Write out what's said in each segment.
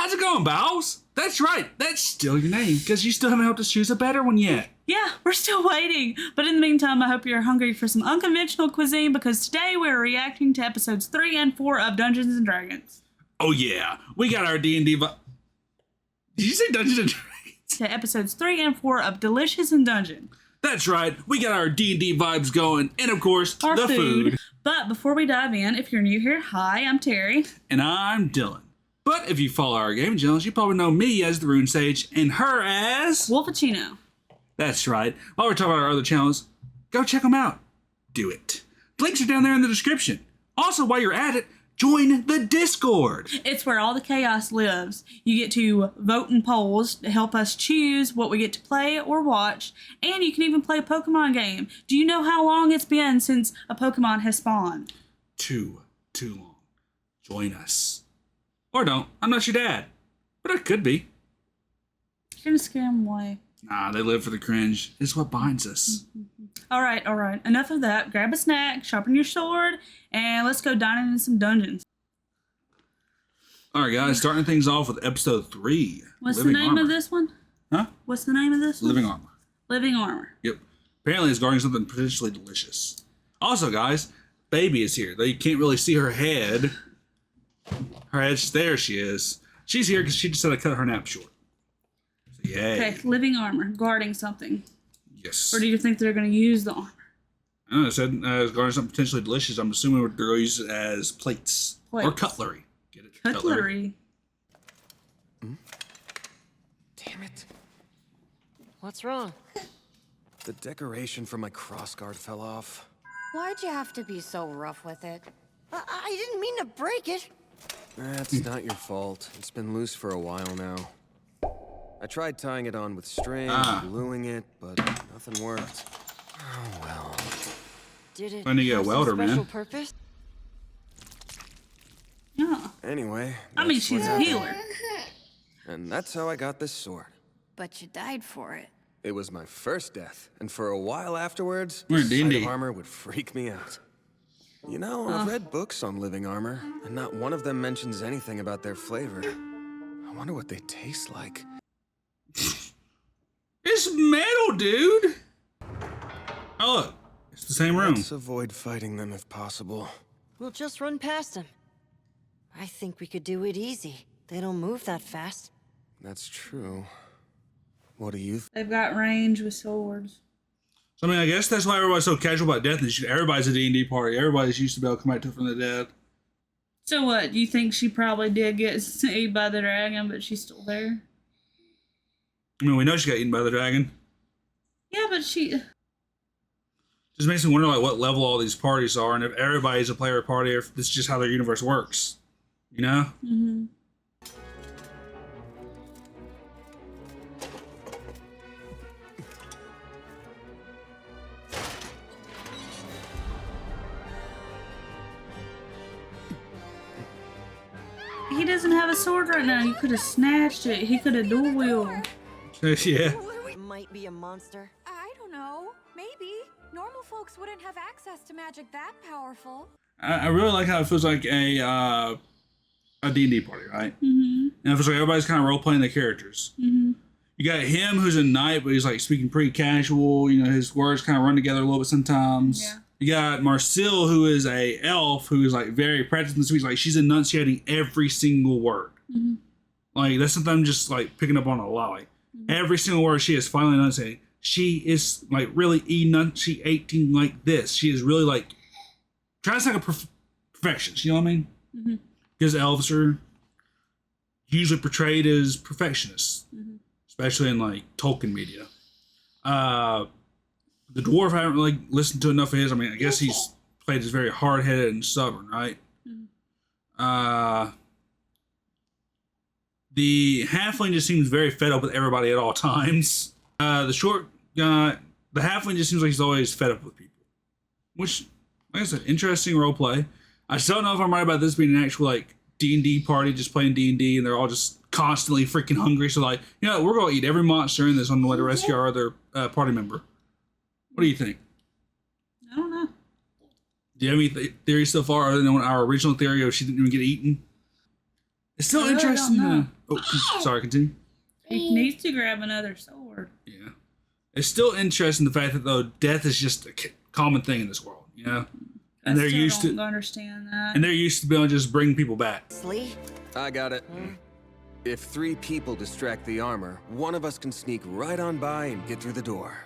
How's it going, Bowles? That's right. That's still your name, because you still haven't helped us choose a better one yet. Yeah, we're still waiting. But in the meantime, I hope you're hungry for some unconventional cuisine, because today we're reacting to episodes 3 and 4 of Dungeons and Dragons. Oh yeah, we got our D&D Did you say Dungeons and Dragons? To episodes 3 and 4 of Deliciousindungeon. That's right, we got our D&D vibes going, and of course, Our the food. But before we dive in, if you're new here, hi, I'm Terry. And I'm Dylan. But if you follow our gaming channels, you probably know me as therunesage and her as... Wolfieccino. That's right. While we're talking about our other channels, go check them out. Do it. Links are down there in the description. Also, while you're at it, join the Discord. It's where all the chaos lives. You get to vote in polls to help us choose what we get to play or watch, and you can even play a Pokemon game. Do you know how long it's been since a Pokemon has spawned? Too long. Join us. Or don't. I'm not your dad. But I could be. You're gonna scare them away. Nah, they live for the cringe. It's what binds us. All right. Enough of that. Grab a snack, sharpen your sword, and let's go dining in some dungeons. All right, guys. Starting things off with episode 3. What's the name of this one? Huh? What's the name of this one? Livingarmor. Livingarmor. Yep. Apparently it's guarding something potentially delicious. Also, guys, Baby is here. Though you can't really see her head. Her head's there. She is. She's here because she just had to cut her nap short. So, yay. Okay, Livingarmor, guarding something. Yes. Or do you think they're going to use the armor? I don't know. It said guarding something potentially delicious. I'm assuming they're going to use it as plates. Or cutlery. Get it? Cutlery. Damn it. What's wrong? The decoration for my crossguard fell off. Why'd you have to be so rough with it? I didn't mean to break it. That's not your fault. It's been loose for a while now. I tried tying it on with string, gluing it, but nothing worked. Oh well. Did it Trying to get a welder, special man. purpose? Yeah. Anyway, I mean, that's she's what a healer. happened. And that's how I got this sword. But you died for it. It was my first death, and for a while afterwards, We're the in sight D&D. of armor would freak me out. You know, I've read books on living armor, and not one of them mentions anything about their flavor. I wonder what they taste like. It's metal, dude. Oh, look. It's the same room. Let's avoid fighting them if possible. We'll just run past them. I think we could do it easy. They don't move that fast. That's true. What do you think? They've got range with swords. So, I mean, I guess that's why everybody's so casual about death. Is everybody's a D&D party. Everybody's used to be able to come back to from the dead. So what, you think she probably did get eaten by the dragon, but she's still there? I mean, we know she got eaten by the dragon. Yeah, but she... Just makes me wonder, like, what level all these parties are, and if everybody's a player party, or if this is just how their universe works. You know? Mm-hmm. He doesn't have a sword right now. He could have snatched it. He could have dual wielded. Yeah. Might be a monster. I don't know. Maybe. Normal folks wouldn't have access to magic that powerful. I really like how it feels like a D&D party, right? Mm-hmm. And it feels like everybody's kind of role-playing the characters. Mm-hmm. You got him who's a knight, but he's like speaking pretty casual. You know, his words kind of run together a little bit sometimes. Yeah. You got Marcille, who is a elf, who is like very practiced in speech. Like, she's enunciating every single word. Mm-hmm. Like, that's something I'm just like picking up on a lot. Like, every single word she is finally enunciating. She is like really enunciating like this. She is really like trying to sound like a perfectionist. You know what I mean? Mm-hmm. Because elves are usually portrayed as perfectionists, especially in like Tolkien media. The dwarf, I haven't really listened to enough of his. I mean, I guess he's played as very hard-headed and stubborn, right? The halfling just seems very fed up with everybody at all times. The short guy, the halfling just seems like he's always fed up with people. Which, like I said, interesting role play. I still don't know if I'm right about this being an actual like D&D party, just playing D&D, and they're all just constantly freaking hungry. So like, you know, we're gonna eat every monster in this on the way to rescue our other party member. What do you think? I don't know. Do you have any theories so far other than our original theory of she didn't even get eaten? It's still I really don't interesting. know. Sorry, continue. He needs to grab another sword. Yeah. It's still interesting the fact that though death is just a common thing in this world, you know, and they're used to understand that. and they're used to being able to just bring people back. Slee? I got it. If 3 people distract the armor, one of us can sneak right on by and get through the door.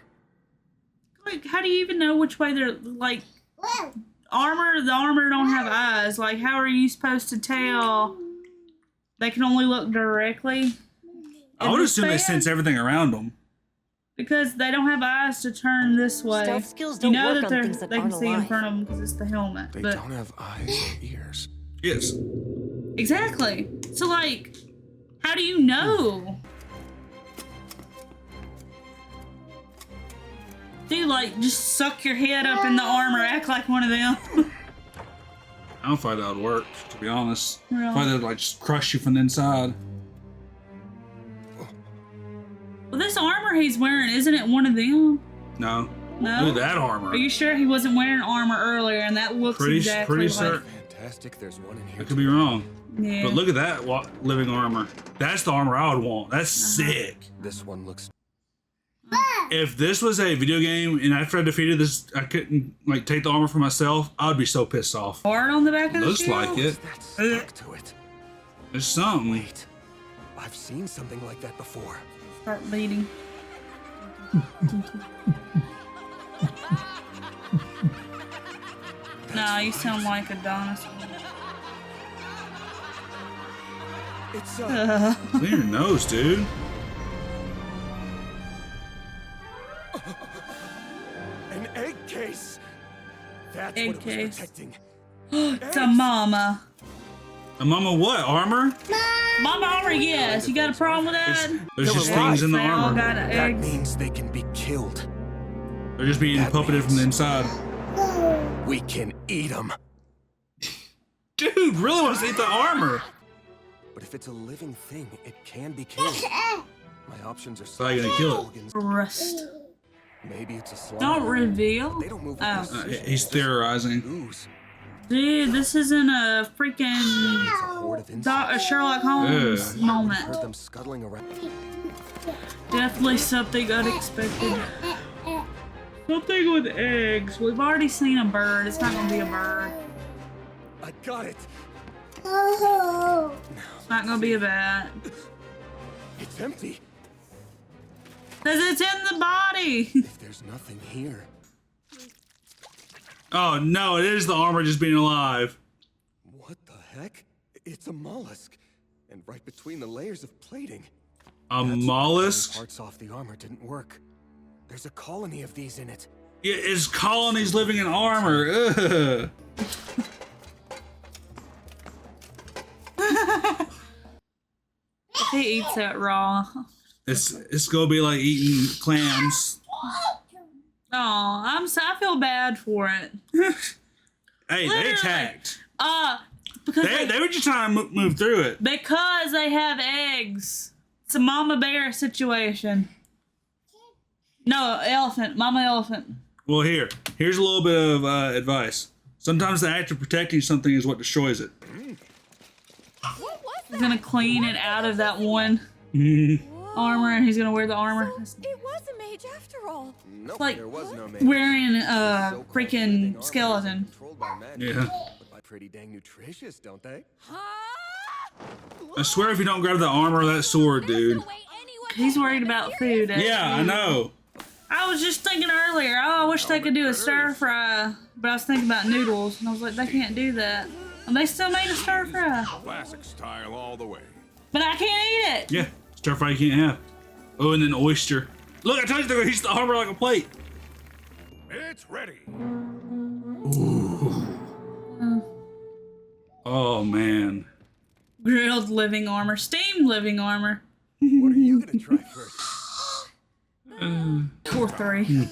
Like, how do you even know which way they're like? The armor don't have eyes. Like, how are you supposed to tell? They can only look directly. I would assume they sense everything around them. Because they don't have eyes to turn this way. Stealth skills don't you know work that on things that they can aren't see in alive. front of them because it's the helmet. They but don't have eyes or ears. Yes. exactly. So like, how do you know? Dude, like, just suck your head up in the armor, act like one of them. I don't find that would work, to be honest. Really? I find that would like just crush you from the inside. Well, this armor he's wearing, isn't it one of them? No. No? Look at that armor. Are you sure he wasn't wearing armor earlier and that looks Pretty exactly like... certain. Fantastic, there's one in I here. could be wrong. Yeah. But look at that living armor. That's the armor I would want. That's sick. This one looks... If this was a video game and after I defeated this, I couldn't like take the armor for myself, I would be so pissed off. Hard on the back of the Looks shield? like it. That's stuck to it. There's something. Wait, I've seen something like that before. Start bleeding. Nah, you sound like a dinosaur. It's Clean your nose, dude. an egg case. That's Egg what it was case. protecting. It's a mama. A mama what? Armor? Mama armor, yes. You got a problem with that? There's just They're things in the They all armor. got That eggs. means they can be killed. They're just being That puppeted from the means- inside. We can eat them. Dude, really wants to eat the armor. But if it's a living thing, it can be killed. My options are how you gonna kill it? organs. Rust. Maybe it's a slime. Don't reveal. They don't move with Oh. precision. He's theorizing. Ooze. Dude, this isn't a freaking It's a horde of insects. Sherlock Holmes Ugh. moment. Heard them scuttling around. Definitely something unexpected. Something with eggs. We've already seen a bird. It's not gonna be a bird. I got it. It's not gonna be a bat. It's empty. Cause it's in the body. If there's nothing here, Oh no, it is the armor just being alive. what the heck? It's a mollusk, and right between the layers of plating. A That's why mollusk? pulling parts off the armor didn't work. There's a colony of these in it. Yeah, it's colonies living in armor. Ugh. If he eats that raw. It's gonna be like eating clams. Oh, I feel bad for it. Hey, Literally. they attacked. Because They were just trying to move through it. because they have eggs. It's a mama bear situation. No, elephant. Mama elephant. Well, here's a little bit of advice. Sometimes the act of protecting something is what destroys it. What was He's that? gonna clean it out of that one Whoa. armor, and he's gonna wear the armor. So it was a mage after all. Nope, like there was no mage. Wearing a So-called living freaking armor skeleton. controlled by magic, Yeah. But by pretty dang nutritious, don't they? Huh? I swear if you don't grab the armor or that sword, There's dude. no way anyone He's can worried have about a food. serious- Yeah, I know. I was just thinking earlier, oh, I wish they could do a stir fry, but I was thinking about noodles, and I was like, they can't do that. And they still made a stir fry, Classic style all the way. but I can't eat it. Yeah, stir fry you can't have. Oh, and then oyster. Look, I told you they're gonna use the armor like a plate. It's ready. Oh man. Grilled living armor, steamed living armor. What are you gonna try first? Or three.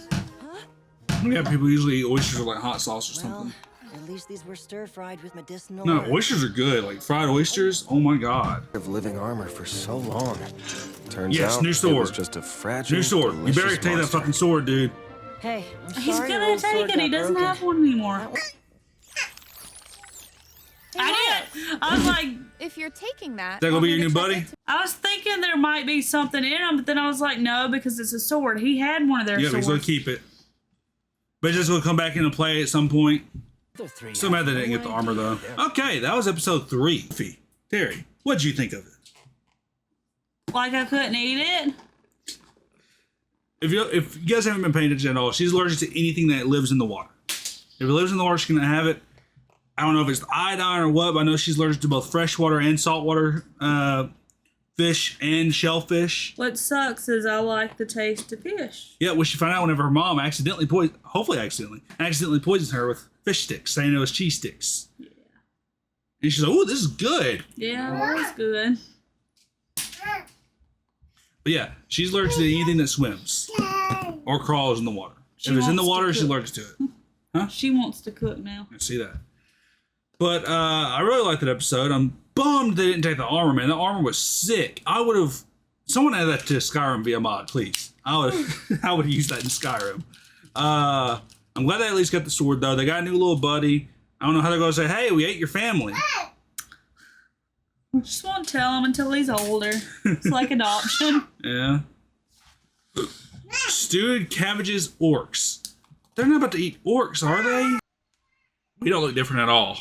Yeah, people usually eat oysters with like hot sauce or Well, something. at least these were stir-fried with medicinal No, herbs. oysters are good. Like fried oysters. Oh my god. Of living armor for so long. Turns Yes, out new it sword. was just a fragile, New sword. You better delicious take that monster. fucking sword, dude. Hey, I'm He's sorry your gonna old sword take it. He got doesn't broken. have one anymore. That was- I did. I was like, If you're taking that, Is that gonna be your new buddy? I was thinking there might be something in him, but then I was like, no, because it's a sword. He had one of their Yeah, swords. he's gonna keep it. But it's just gonna come back into play at some point. So mad they didn't get the armor though. Okay, that was episode 3. Terry, what'd you think of it? Like I couldn't eat it. If you guys haven't been paying attention at all, she's allergic to anything that lives in the water. If it lives in the water, she's gonna have it. I don't know if it's the iodine or what, but I know she's allergic to both freshwater and saltwater fish and shellfish. What sucks is I like the taste of fish. Yeah, well, she found out whenever her mom accidentally poisoned her with fish sticks, saying it was cheese sticks. Yeah. And she's like, "Oh, this is good." Yeah, that was good. But yeah, she's allergic to anything that swims or crawls in the water. If it's in the water, she's allergic to it. Huh? She wants to cook now. I see that. But I really liked that episode. I'm bummed they didn't take the armor, man. The armor was sick. I would have... Someone add that to Skyrim via mod, please. I would have used that in Skyrim. I'm glad they at least got the sword, though. They got a new little buddy. I don't know how they're going to say, hey, we ate your family. Just won't tell him until he's older. It's like adoption. Yeah. Stewed cabbages orcs. They're not about to eat orcs, are they? We don't look different at all.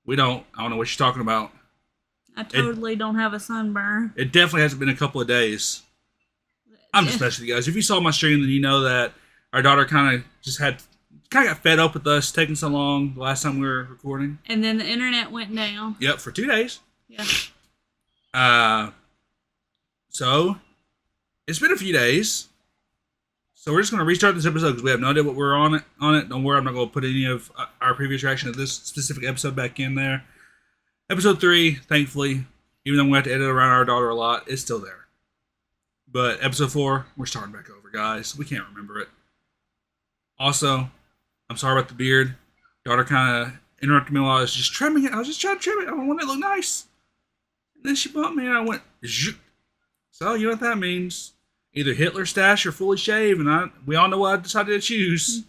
We don't. I don't know what you're talking about. I totally don't have a sunburn. It definitely hasn't been a couple of days. I'm just messing with you guys. If you saw my stream, then you know that our daughter kind of got fed up with us taking so long the last time we were recording. And then the internet went down. Yep, for 2 days. Yeah. So it's been a few days. So we're just going to restart this episode because we have no idea what we're on it. Don't worry, I'm not going to put any of our previous reaction of this specific episode back in there. Episode 3, thankfully, even though I'm going to have to edit around our daughter a lot, it's still there. But episode 4, we're starting back over, guys. We can't remember it. Also, I'm sorry about the beard. Daughter kind of interrupted me while I was just trimming it. I was just trying to trim it. I want it to look nice. And then she bumped me and I went, zoop. So, you know what that means. Either Hitler stash or fully shave, and we all know what I decided to choose.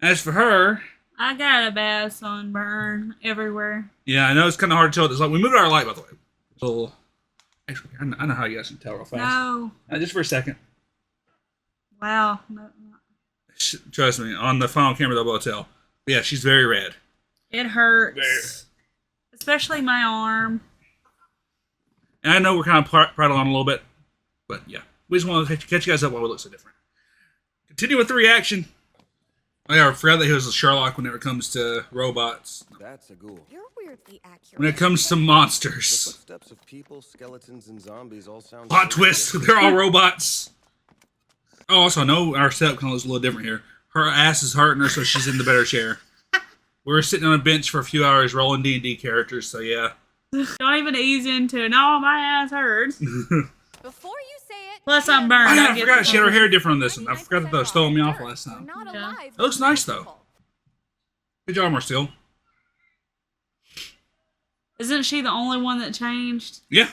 As for her... I got a bad sunburn everywhere. Yeah, I know it's kind of hard to tell. It's like, we moved our light, by the way. So, actually, I know how you guys can tell real fast. No. Just for a second. Wow. No. Trust me, on the final camera, they'll be able to tell. But yeah, she's very red. It hurts. Especially my arm. And I know we're kind of prattling on a little bit, but yeah. We just want to catch you guys up while we look so different. Continue with the reaction. Oh yeah, I forgot that he was a Sherlock whenever it comes to robots. That's a ghoul. You're weirdly accurate. When it comes to The monsters. footsteps of people, skeletons, and zombies all sound... Plot twist, they're all robots. Oh, also, I know our setup kind of looks a little different here. Her ass is hurting her, so she's in the better chair. We were sitting on a bench for a few hours rolling D&D characters, so yeah. Don't even ease into it. No, my ass hurts. Before you say it. Plus, I'm burned. Oh, yeah, I get forgot the she had her sun. hair different on this one. I forgot that was throwing me off last time. Not Yeah. alive, It looks nice, though. Good job, Marcel. Isn't she the only one that changed? Yeah.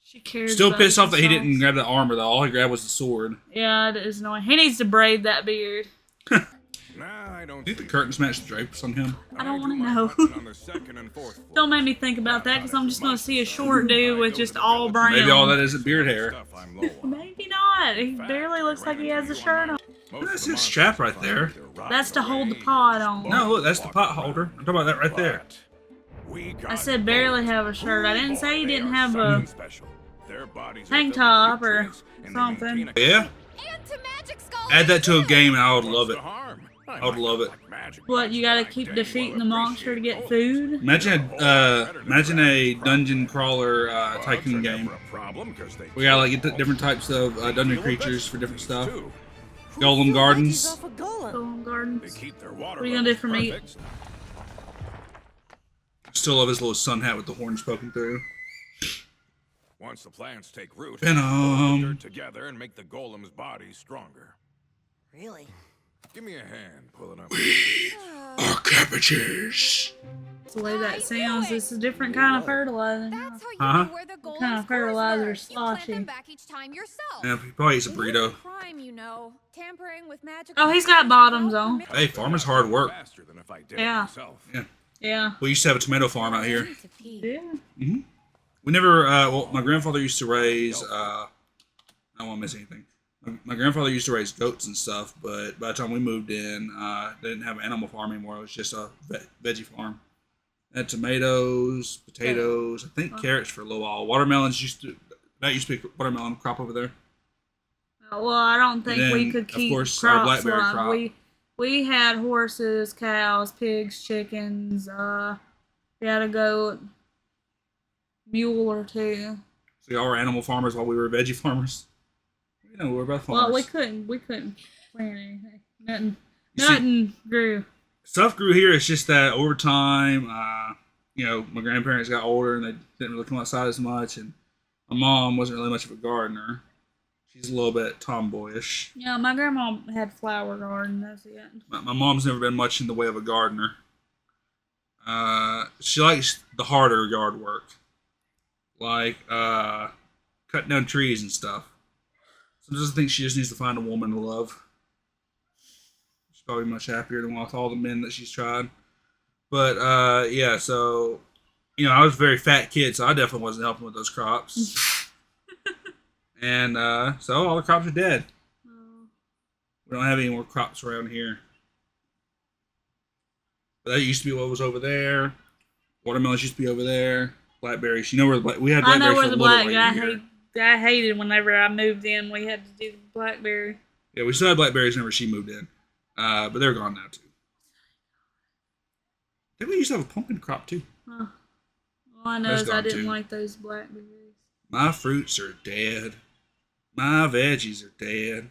She cares. Still about pissed off that he herself. didn't grab the armor, though. All he grabbed was the sword. Yeah, it is annoying. He needs to braid that beard. Nah, I don't Do you think the see curtains match the drapes on him? I don't do want to my know. hunting on the second and fourth floor. Don't make me think about that because I'm just going to see a short dude with just all brown. Maybe all that is beard hair. Stuff I'm low on. Maybe not. He barely looks like he has a shirt on. Most That's of the his strap right monsters there. find their That's to right hold the away. pod on. No, look, that's the pot holder. I'm talking about that right there. But we I got said barely both. have a shirt. I didn't say he They didn't are have something a special. Their bodies are tank filled with top or nutrients, and they something. maintain a- Yeah? And to Magic Skull. Add that to a game and I would What's love the it. harm? I would love it. Like magic What, you gotta like keep dang defeating the well monster to get appreciate food? Imagine a dungeon crawler those. tycoon Well, game. never a problem, 'cause they We gotta like get taste different types of dungeon Deal with creatures for different vegetables, stuff. too. Golem Gardens. Off a golem. Golem They Gardens. keep their water What are you gonna do levels for me? perfect. Still love his little sun hat with the horns poking through. Once the plants take root, Venom. they dirt together and make the golem's body stronger. Really? Give me a hand pulling up. Our cabbages. That's the way that sounds. It's a different kind of fertilizer. That's how you Uh-huh. know where the golems kind of fertilizer You is plant sloshy? them back each time yourself. Yeah, he probably eats a It's burrito. crime, you know. Tampering with magic. Oh, he's got bottoms on. Hey, farmer's hard work. Faster than if I did Yeah. it myself. Yeah. Yeah. We used to have a tomato farm out here. Yeah. We never. Well, my grandfather used to raise. I don't want to miss anything. My grandfather used to raise goats and stuff, but by the time we moved in, they didn't have an animal farm anymore. It was just a veggie farm. They had tomatoes, potatoes, I think carrots for a little while. Watermelons used to be a watermelon crop over there. Well, I don't think And we then, could of keep course, our crops blackberry alive. crop. We had horses, cows, pigs, chickens. We had a goat, mule or two. So y'all were animal farmers while we were veggie farmers. You know, we were both farmers. Well, we couldn't plant anything. You see- Nothing grew. Stuff grew here. It's just that over time, you know, my grandparents got older and they didn't really come outside as much, and my mom wasn't really much of a gardener. She's a little bit tomboyish. Yeah, my grandma had flower garden. That's it. My mom's never been much in the way of a gardener. She likes the harder yard work, like cutting down trees and stuff. Sometimes I think she just needs to find a woman to love. She's probably much happier than with all the men that she's tried. But yeah, so you know, I was a very fat kid, so I definitely wasn't helping with those crops. And so all the crops are dead. We don't have any more crops around here. But that used to be what was over there. Watermelons used to be over there. Blackberries. You know where we had I blackberries know where for the a little blackberry. while. I hated whenever I moved in. We had to do the blackberry. Yeah, we still had blackberries whenever she moved in. But they're gone now too. I think we used to have a pumpkin crop too. All I know That's is I gone, didn't too. like those blackberries. My fruits are dead. My veggies are dead.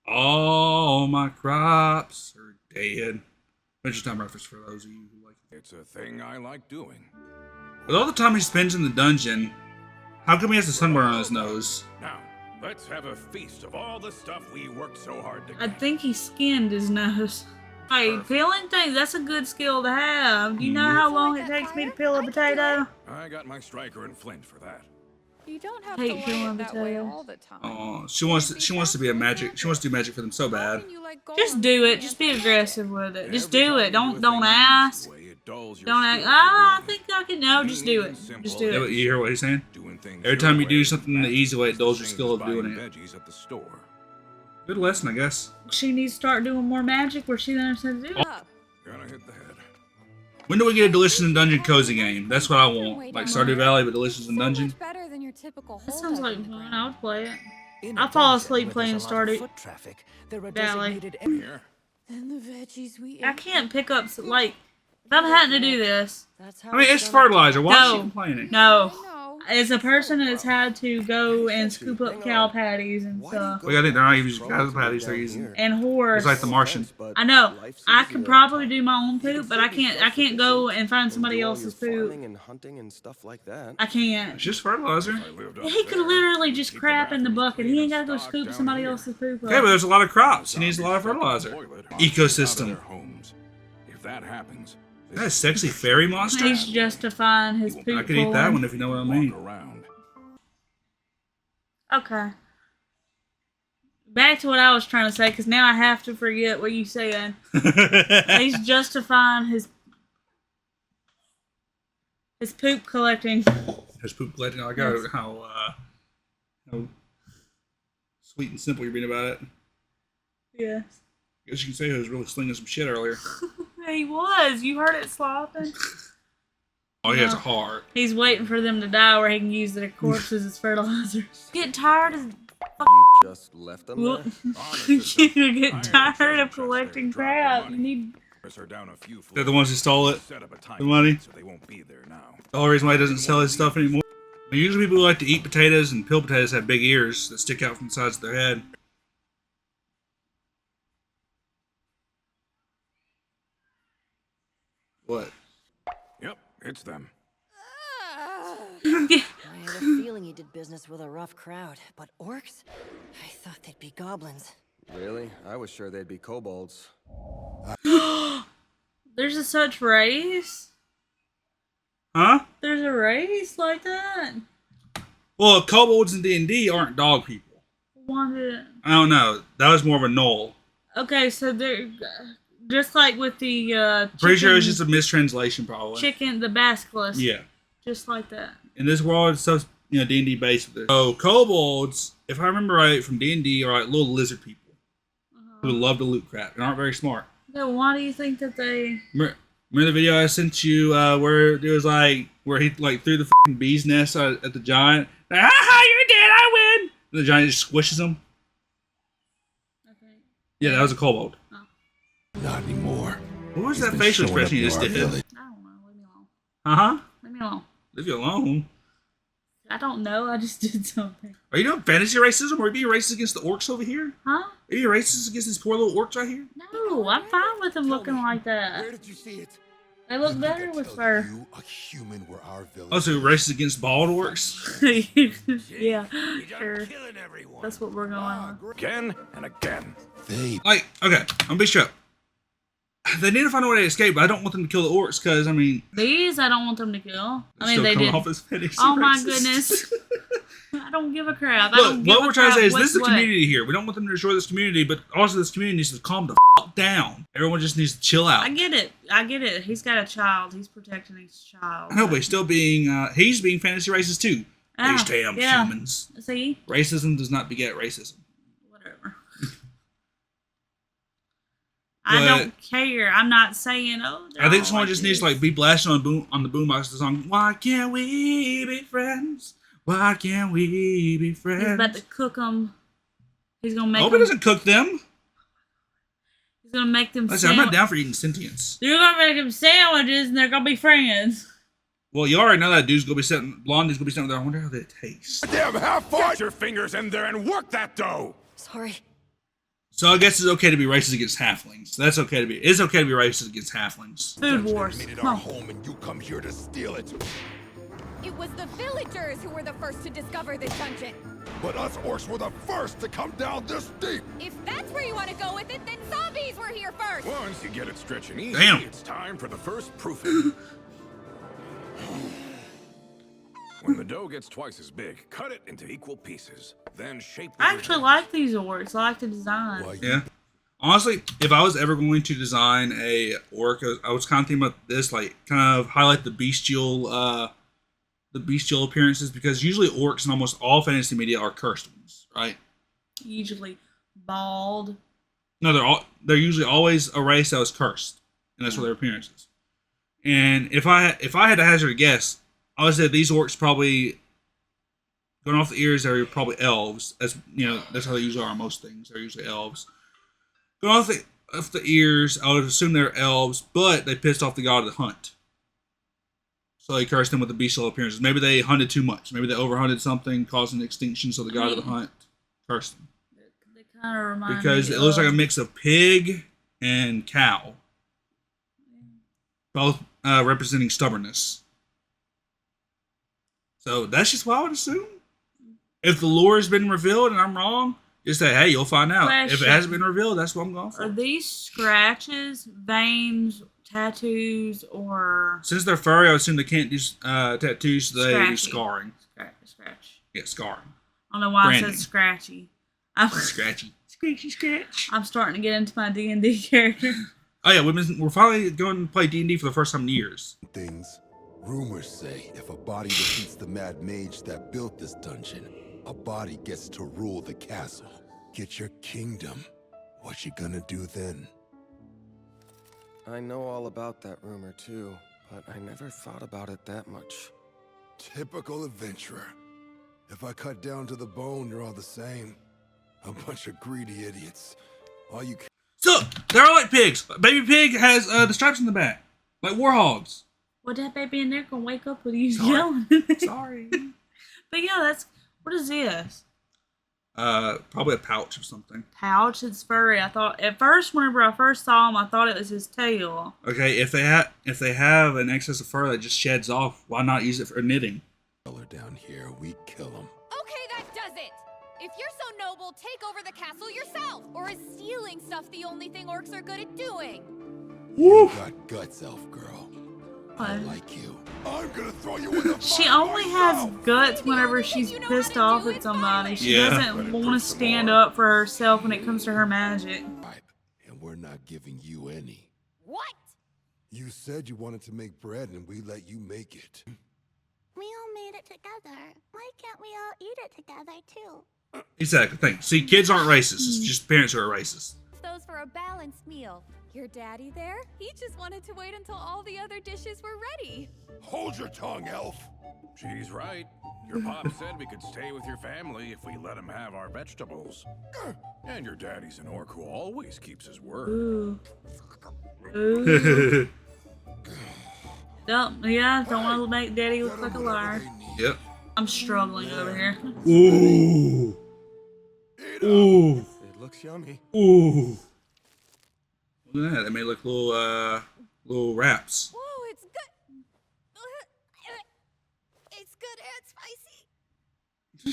All my crops are dead. Adventure Time reference for those of you who like it. It's a thing I like doing. With all the time he spends in the dungeon, how come he has a sunburn on his nose? Now, let's have a feast of all the stuff we worked so hard to I get. think he skinned his nose. Hey, peeling things, that's a good skill to have. Do you know how long it takes me to peel a potato? I got my striker and flint for that. You don't have Hate to like peeling it that way potatoes. all the time. Oh, she wants to be a magic. She wants to do magic for them so How bad. can you like Just golems do and it. Just be aggressive with it. Just Every do time it. you Don't do a thing ask. this way, it dulls your Don't ask. skill for I good. think I can. No, just do it. Just do You it. hear what he's saying? Doing things Every time your you do way something the matters easy way, it just dulls the your same skill as of doing buying it. veggies at the store. Good lesson, I guess. She needs to start doing more magic where she understands to do it. up. Gonna hit the head. When do we get a Delicious in Dungeon cozy game? That's what I want. Like Stardew Valley, but Delicious in So Dungeon. much better than your typical That hole sounds dug like in the fun. ground. I would play it. In I'll a fall dungeon asleep where playing there's a lot of Stardew foot traffic, there are Valley. designated Here. And the veggies we I ate. can't pick up like if I'm having to do this. That's how I mean, it's done. fertilizer. Why is she No. complaining? No, I know. as a person that's had to go and scoop up cow patties and Why do you stuff go Well, yeah, they're to not these even troubles cow patties, to they're live using- down and here? horse. It's like the Martian. I know. Life's I easier could up probably top. do my own You poop, can but I still be can't. I can't go self-sufficient and find somebody do all else's your poop. farming and hunting and stuff like that. I can't. It's just fertilizer. If I lived up He could there, literally we'd just keep the crap in the bathrooms bucket. clean He ain't and gotta go stocked scoop down somebody here. else's poop Okay, but up. there's a lot of crops. He needs a lot of Zombies stuck in the fertilizer. toilet, Ecosystem. out of their homes. If that happens, That sexy fairy monster? He's justifying his poop. I could eat that pulling. one if you know what I walk mean. around. Okay. Back to what I was trying to say, because now I have to forget what you said. He's justifying his poop collecting. There's poop collecting. I got how sweet and simple you're being about it. Yes. I guess you can say he was really slinging some shit earlier. He was. You heard it slopping. Oh, he has a No. heart. He's waiting for them to die where he can use their corpses as fertilizer. Get tired of You just left them Well, there? Honestly, you get I heard tired treasure of chests collecting there drop the crap. money. You need. Are down a few They're the ones who stole it. Set up a time The money. so they won't be there now. The only reason why he doesn't sell his stuff anymore. Usually people who like to eat potatoes and peel potatoes have big ears that stick out from the sides of their head. What? Yep, it's them. I had a feeling you did business with a rough crowd, but orcs? I thought they'd be goblins. Really? I was sure they'd be kobolds. There's a such race. Huh? There's a race like that. Well, kobolds in D&D aren't dog people. Wanted. I don't know. That was more of a gnoll. Okay, so Just like with the Pretty sure it's just a mistranslation, probably. chicken, the basilisk. Yeah. Just like that. In this world, it's so D&D based with this. So kobolds, if I remember right from D&D, are like little lizard people who love to loot crap and aren't very smart. So why do you think that they? Remember the video I sent you where it was like where he like threw the fucking bee's nest at the giant? Like, ha, you're dead, I win. And the giant just squishes him. Okay. Yeah, that was a kobold. Not anymore. What was that facial expression you just did? I don't know. Leave me alone. Uh-huh. Leave me alone. Leave you alone. I don't know. I just did something. Are you doing fantasy racism? Or are you being racist against the orcs over here? Huh? Are you being racist against these poor little orcs right here? No, I'm fine with them looking like that. Where did you see it? They look better with fur. You, a human, were our village. Oh, so you're racist against bald orcs? Yeah, You're sure. killing everyone. That's what we're going on. Again and again. They Like, okay, I'm gonna be straight up. They need to find a way to escape, but I don't want them to kill the orcs because, I mean... These, I don't want them to kill. I mean, still they coming did. off as fantasy Oh my racist. goodness. I don't give a crap. I Look, don't give what a we're trying to crap say is which this is the way. community here. We don't want them to destroy this community, but also this community needs to calm the fuck down. Everyone just needs to chill out. I get it. I get it. He's got a child. He's protecting his child. I know, but he's still being, he's being fantasy racist too. Ah, These damn yeah. humans. See? Racism does not beget racism. Whatever. I don't care. I'm not saying, oh, I think someone just needs to like be blasting on the boombox the song. Why can't we be friends? Why can't we be friends? He's about to cook them. He's gonna I make hope them. he doesn't cook them. He's gonna make them. Listen, I'm not down for eating sentience. You're gonna make them sandwiches, and they're gonna be friends. Well, you already know that dude's gonna be sitting. Blonde dude's gonna be sitting there. I wonder how they taste. Damn, have fun! Get your fingers in there and work that dough! Sorry. So I guess it's okay to be racist against halflings. That's okay to be. It's okay to be racist against halflings. Food wars. made it Come our on. home and you come here to steal it. It was the villagers who were the first to discover this dungeon. But us orcs were the first to come down this deep. If that's where you want to go with it, then zombies were here first. Once you get it stretching easy, Damn. it's time for the first proofing. When the dough gets twice as big, cut it into equal pieces. Then shape it. I actually like these orcs. I like the design. Why, Yeah. Honestly, if I was ever going to design a orc, I was kind of thinking about this, like kind of highlight the bestial appearances, because usually orcs in almost all fantasy media are cursed ones, right? Usually bald. No, they're usually always a race that was cursed, and that's what their appearance is. And if I had to hazard a guess, I would say these orcs probably, going off the ears, they're probably elves. As you know, that's how they usually are on most things. They're usually elves. Going off the ears, I would assume they're elves, but they pissed off the god of the hunt. So they cursed them with the bestial appearances. Maybe they hunted too much. Maybe they overhunted something, causing extinction, so the god of the hunt cursed them. They kind of remind Because me it looks of, like a mix of pig and cow. Both representing stubbornness. So that's just what I would assume. If the lore has been revealed and I'm wrong, just say, hey, you'll find out. If it Question. hasn't been revealed, that's what I'm going Are for. these scratches, veins, tattoos, or Since they're furry, I would assume they can't do tattoos, so they do Scratchy. scarring. scratch? Yeah, scarring. I don't know why I Branding. said scratchy. I'm, Scratchy. Scratchy scratch. I'm starting to get into my D&D character. Oh yeah, we're finally going to play D&D for the first time in years. things? Rumors say if a body defeats the mad mage that built this dungeon, a body gets to rule the castle. Get your kingdom. What you gonna do then? I know all about that rumor too, but I never thought about it that much. Typical adventurer. If I cut down to the bone, you're all the same. A bunch of greedy idiots. All you So, they're like pigs. Baby pig has the stripes in the back. Like warhogs. Well, that baby in there gonna wake up with you Sorry. yelling. Sorry. But yeah, what is this? Probably a pouch or something. Pouch? It's furry. I thought at first, whenever I first saw him, I thought it was his tail. Okay, if they have an excess of fur that just sheds off, why not use it for knitting? color down here, we kill them. Okay, that does it. If you're so noble, take over the castle yourself. Or is stealing stuff the only thing orcs are good at doing? You got guts, elf girl. I What? like you. I'm gonna throw you in the She fire only has myself. guts whenever Maybe she's you know pissed how to off do at it somebody. She Yeah. doesn't want to stand up for herself when it comes to her magic. And we're not not giving you any. What? You said you wanted to make bread and we let you make it. We all made it together. Why can't we all eat it together, too? Exactly. Thanks. See, kids aren't racist. It's just parents who are racist. Those for a balanced meal. Your daddy there? He just wanted to wait until all the other dishes were ready. Hold your tongue, elf. She's right. Your pop said we could stay with your family if we let him have our vegetables. And your daddy's an orc who always keeps his word. Ooh. Ooh. Don't want to make Daddy look like a liar. Yep. I'm struggling over here. Ooh. Ooh. It looks yummy. Ooh. Look at that. They made like little wraps. Whoa, it's good. It's good and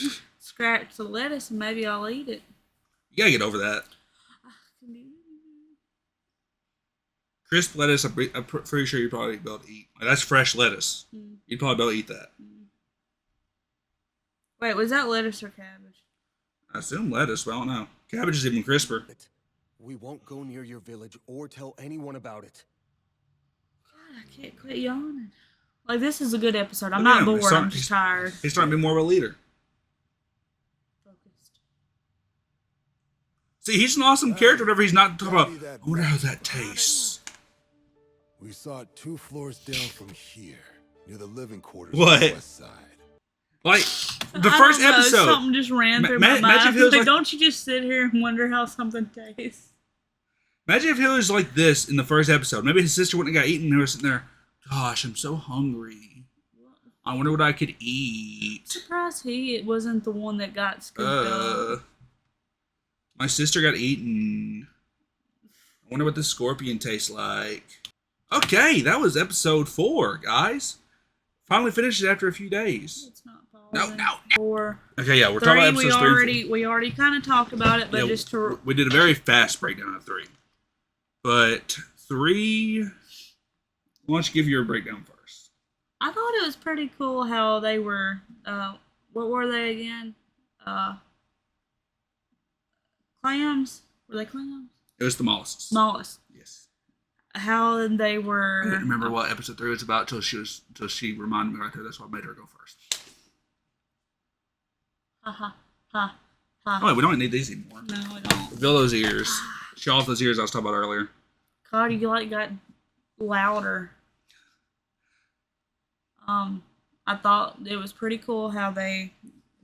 spicy. Scratch the lettuce and maybe I'll eat it. You gotta get over that. Crisp lettuce, I'm pretty sure you'd probably be able to eat. Like, that's fresh lettuce. You'd probably be able to eat that. Wait, was that lettuce or cabbage? I assume lettuce, but I don't know. Cabbage is even crisper. We won't go near your village or tell anyone about it. God, I can't quit yawning. Like, this is a good episode. I'm Look at not him. bored, I'm just tired. He's starting to be more of a leader. Focused. See, he's an awesome character whenever he's not talking about, I wonder how that tastes. We saw it 2 floors down from here, near the living quarters What? on the west side. Like, the I first don't know, episode. something just ran through my imagine mind. if it was Like, like- don't you just sit here and wonder how something tastes? Imagine if he was like this in the first episode. Maybe his sister wouldn't have got eaten and they were sitting there, gosh, I'm so hungry. I wonder what I could eat. Surprised he wasn't the one that got scooped up. My sister got eaten. I wonder what the scorpion tastes like. Okay, that was episode 4, guys. Finally finished it after a few days. It's not No. Or Okay, yeah, we're talking about episodes 3 and 4. we already kind of talked about it, but Yeah, just to we did a very fast breakdown of 3. But 3, why don't you give your breakdown first? I thought it was pretty cool how they were. What were they again? Clams. Were they clams? It was the mollusks. Mollusks. Yes. How they I were. didn't remember what episode 3 was about until she reminded me right there. That's why I made her go first. Ha ha ha ha. Oh, wait, we don't need these anymore. No, we don't. Reveal those ears. Show off those ears I was talking about earlier. God, you like got louder. I thought it was pretty cool how they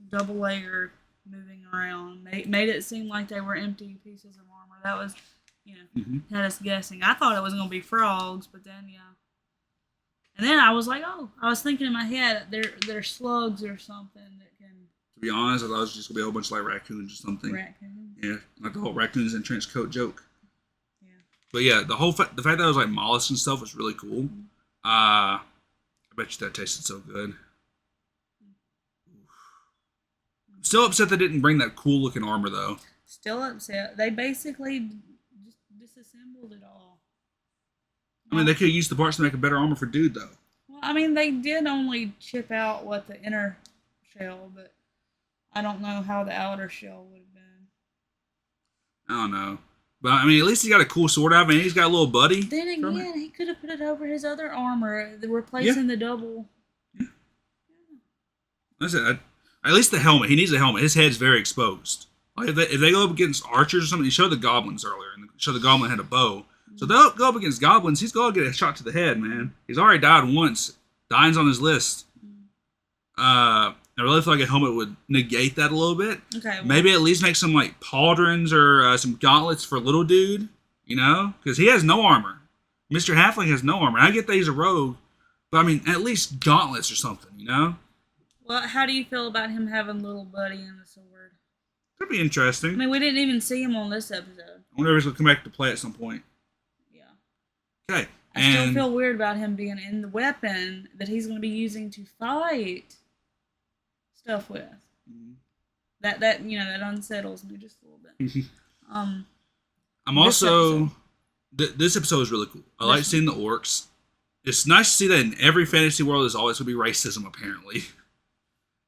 double layered moving around. Made it seem like they were empty pieces of armor. That was, had us guessing. I thought it was gonna be frogs, but then and then I was like, oh, I was thinking in my head they're slugs or something that can. To be honest, I thought it was just gonna be a whole bunch of like raccoons or something. Raccoons. Yeah, like the whole raccoons in trench coat joke. Yeah. But yeah, the fact that it was like mollusks and stuff was really cool. I bet you that tasted so good. I'm still upset they didn't bring that cool looking armor though. Still upset. They basically just disassembled it all. I mean, they could use the parts to make a better armor for dude though. Well, I mean, they did only chip out the inner shell, but I don't know how the outer shell would have been. I don't know. But I mean, at least he got a cool sword out. I mean, he's got a little buddy. Then again, he could have put it over his other armor, replacing the double. Yeah. Listen, at least the helmet. He needs a helmet. His head's very exposed. Like if they go up against archers or something, he showed the goblins earlier, and showed the goblin had a bow. So they'll go up against goblins. He's going to get a shot to the head, man. He's already died once. Dying's on his list. I really feel like a helmet would negate that a little bit. Okay. Well, Maybe at least make some like pauldrons or some gauntlets for little dude, because he has no armor. Mr. Halfling has no armor. I get that he's a rogue, but I mean, at least gauntlets or something, Well, how do you feel about him having little buddy and the sword? Could be interesting. I mean, we didn't even see him on this episode. I wonder if he's going to come back to play at some point. Yeah. Okay. I still feel weird about him being in the weapon that he's going to be using to fight stuff with. That that unsettles me just a little bit. I'm also this episode is really cool. I like seeing the orcs. It's nice to see that in every fantasy world there's always going to be racism apparently.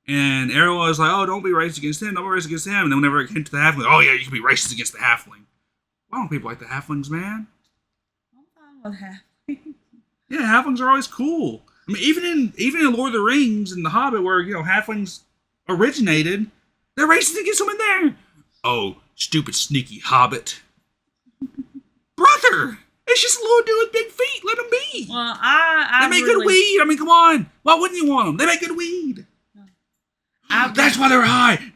And everyone was like, "Oh, don't be racist against him. Don't be racist against him." And then whenever it came to the halfling, "Oh yeah, you can be racist against the halfling." Why don't people like the halflings, man? I'm fine with that. Yeah, halflings are always cool. I mean, even in Lord of the Rings and The Hobbit, where halflings originated, they're racist to get some in there. Oh, stupid sneaky hobbit, brother! It's just a little dude with big feet. Let them be. Well, they make good weed. I mean, come on. Why wouldn't you want them? They make good weed. That's why they're high.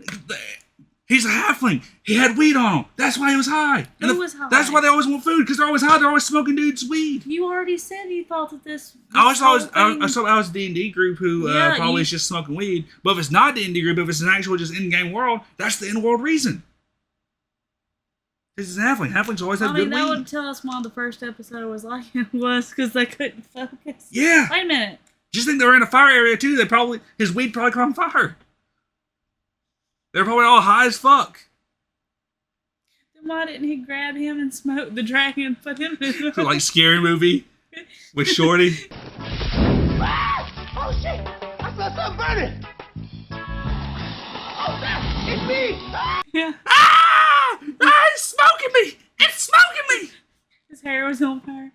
He's a halfling. He had weed on him. That's why he was high. Who was high? That's why they always want food, because they're always high. They're always smoking dudes' weed. You already said you thought that this I saw a D&D group who probably is just smoking weed. But if it's not a D&D group, if it's an actual just in-game world, that's the in-world reason. This is halfling. Halflings always have good weed. That would tell us why the first episode was like it was, because they couldn't focus. Yeah. Wait a minute. Just think they were in a fire area too. His weed probably caught on fire. They're probably all high as fuck. Then why didn't he grab him and smoke the dragon and put him in So like Scary Movie with Shorty. Oh shit! I saw something burning! Oh, that, it's me! Yeah. It's smoking me! It's smoking me! His hair was on fire.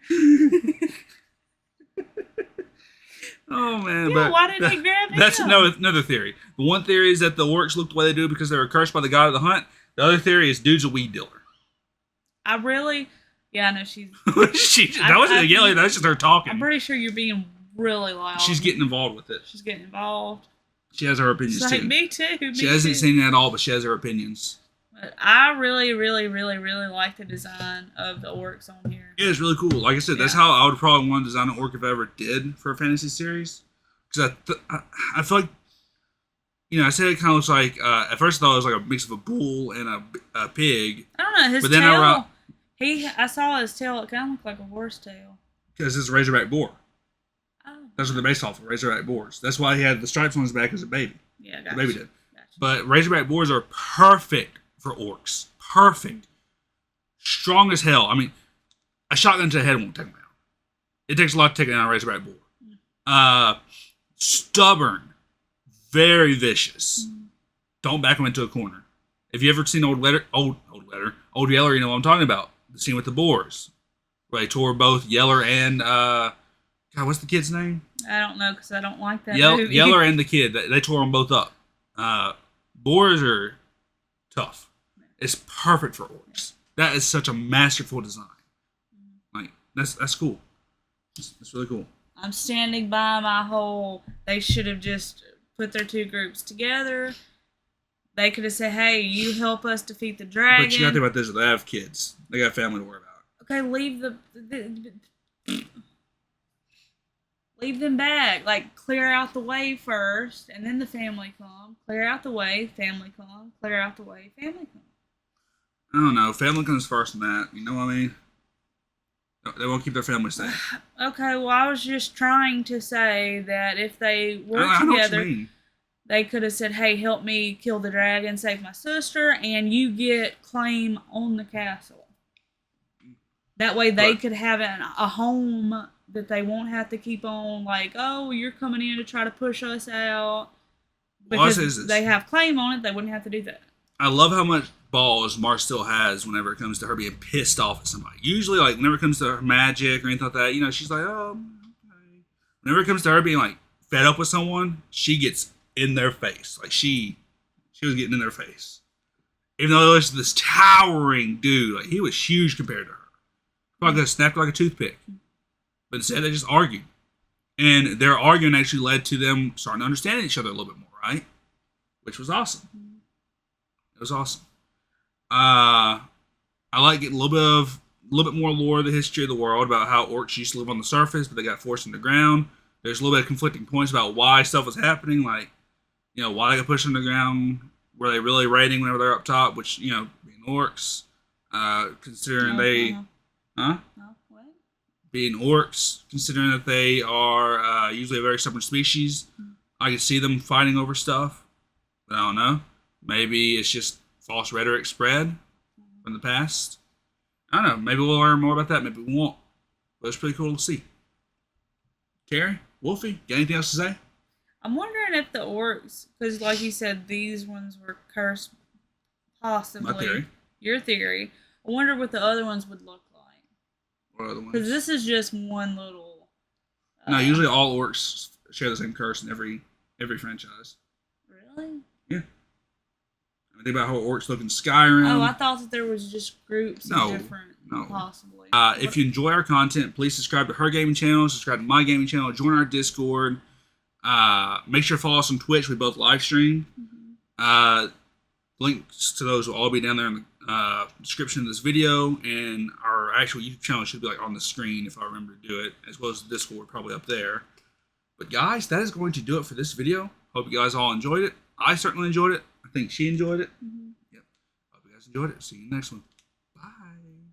Oh man! Yeah, but why didn't he grab him? That's another theory. The one theory is that the orcs look the way they do because they were cursed by the god of the hunt. The other theory is dude's a weed dealer. I know she's. That wasn't a yelling. That's just her talking. I'm pretty sure you're being really loud. She's getting involved with it. She's getting involved. She has her opinions It's like, too. me too. She hasn't seen it at all, but she has her opinions. But I really, really, really, really like the design of the orcs on here. Yeah, it's really cool. Like I said, that's how I would probably want to design an orc if I ever did for a fantasy series. Because I feel like, I said it kind of looks like, at first I thought it was like a mix of a bull and a pig. I don't know, his but then tail, I saw his tail, it kind of looked like a horse tail. Because it's a razorback boar. Oh. That's what they're based off of, razorback boars. That's why he had the stripes on his back as a baby. Yeah, the baby did. Gotcha. But razorback boars are perfect for orcs. Perfect. Strong as hell. I mean, a shotgun to the head won't take them out. It takes a lot to take down a razorback boar. Stubborn. Very vicious. Don't back them into a corner. If you ever seen Old Yeller, you know what I'm talking about. The scene with the boars. Where they tore both Yeller and, God, what's the kid's name? I don't know, because I don't like that movie. Yeller and the kid, they tore them both up. Boars are tough. It's perfect for orcs. That is such a masterful design. Like, that's cool. It's really cool. I'm standing by my whole, they should have just put their two groups together. They could have said, hey, you help us defeat the dragon. But you got to think about this, they have kids. They got family to worry about. Okay, leave them back. Like, clear out the way first, and then the family come. Clear out the way, family come. Clear out the way, family come. I don't know. Family comes first in that. You know what I mean? They won't keep their family safe. Okay, well, I was just trying to say that if they were I know what you together, mean. they could have said, hey, help me kill the dragon, save my sister, and you get claim on the castle. That way they could have a home that they won't have to keep on, like, oh, you're coming in to try to push us out. Because they have claim on it, they wouldn't have to do that. I love how much balls Mark still has whenever it comes to her being pissed off at somebody. Usually, like, whenever it comes to her magic or anything like that, she's like, oh, okay. Whenever it comes to her being, like, fed up with someone, she gets in their face. Like, she was getting in their face. Even though it was this towering dude, like, he was huge compared to her. Probably could have snapped her like a toothpick. But instead, they just argued. And their arguing actually led to them starting to understand each other a little bit more, right? Which was awesome. It was awesome. I like getting a little bit more lore of the history of the world about how orcs used to live on the surface, but they got forced underground. There's a little bit of conflicting points about why stuff was happening, like, why they got pushed underground. Were they really raiding whenever they're up top? Which, being orcs, considering being orcs, considering that they are usually a very stubborn species, I could see them fighting over stuff. But I don't know. Maybe it's just false rhetoric spread from the past. I don't know. Maybe we'll learn more about that. Maybe we won't. But it's pretty cool to see. Carrie, Wolfie, got anything else to say? I'm wondering if the orcs, because like you said, these ones were cursed, possibly. My theory. Your theory. I wonder what the other ones would look like. What other ones? Because this is just one little. No, usually all orcs share the same curse in every franchise. Really? Yeah. I mean, think about how orcs look in Skyrim. Oh, I thought that there was just groups of different, possibly. If you enjoy our content, please subscribe to her gaming channel, subscribe to my gaming channel, join our Discord. Make sure to follow us on Twitch. We both live stream. Links to those will all be down there in the description of this video, and our actual YouTube channel should be like on the screen if I remember to do it, as well as the Discord probably up there. But guys, that is going to do it for this video. Hope you guys all enjoyed it. I certainly enjoyed it. I think she enjoyed it. Yep. Hope you guys enjoyed it. See you next one.